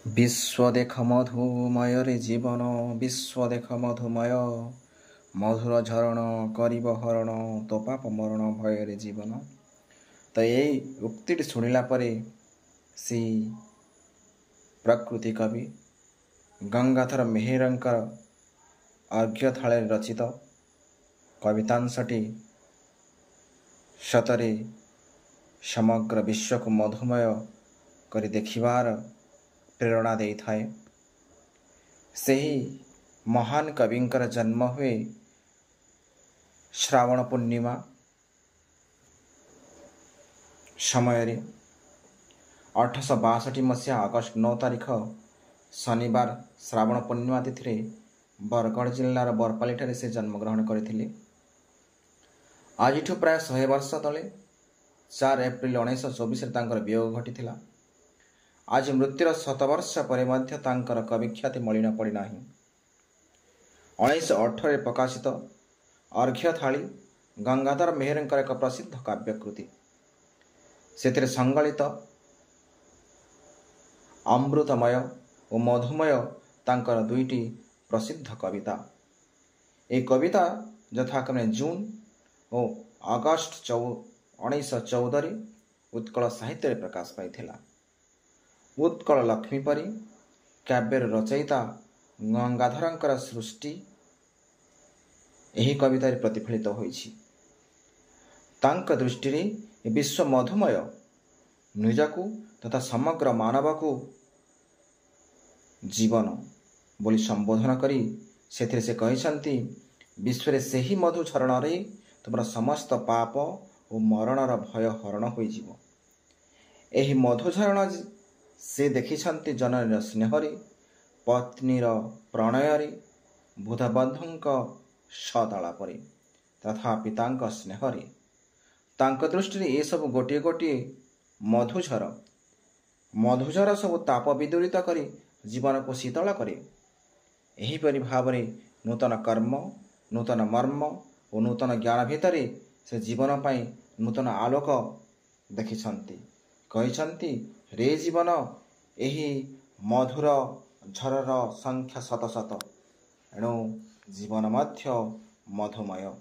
विश्व देख मधुमय रे जीवन विश्व देख मधुमय मधुर झरण करिब हरण तो पाप मरण भय रे जीवन। तो यही उक्ति शुणिला परे सी प्रकृति कवि गंगाधर मेहेरंकर अर्घ्य थाळे रचित कवितांशटी सतरे समग्र विश्व को मधुमय करी देखिबार प्रेरणा दे थाए। सही महान कविंकर जन्म हुए श्रावण पूर्णिमा समय 1862 मसीहा अगस्ट 9 तारिख शनिवार श्रावण पूर्णिमा तिथि बरगढ़ जिलार बरपाली ठारे से जन्मग्रहण करथिले। आज प्राय 100 वर्ष तले 4 एप्रिल 1924 तांकर वियोग घटिथिला। आज मृत्युर 7 वर्ष पर मध्य तांकर कविख्याति मलिन पड़ना। 1918 प्रकाशित अर्घ्य थाली गंगाधर मेहेरंकर एक प्रसिद्ध काव्यकृति। से संगलित अमृतमय और मधुमय तांकर दुईटी प्रसिद्ध कविता। ये कविता यथाक्रमे जून और अगस्ट 1914 उत्कल साहित्य प्रकाश पाई। उत्कल लक्ष्मी परी काव्यर रचयिता गंगाधरंकर सृष्टि यही कवितार प्रतिफलित होइछि। तांक दृष्टि विश्व मधुमय निजकू तथा समग्र मानव को जीवन बोली संबोधन करी से कहिसंती विश्व रे सेही मधु झरण रे तुमरा समस्त पाप और मरणर भय हरण होई जीवो। एही मधु झरण से देखिछंती जननीर स्नेहरी पत्नीर प्रणयरी बुधबंधुंक सतालापरी तथा पितांक स्नेहरी तांक दृष्टि ये सब गोटे गोटे मधुझर सब ताप विदूरित करी जीवन को शीतल करे। एहीपरि भाव नूतन कर्म नूतन मर्म और नूतन ज्ञान भितर से जीवन पाई नूतन आलोक देखिछंती। कहिछंती रे जीवन एही मधुर झरर संख्या शत शत एणु जीवन मध्य मधुमय।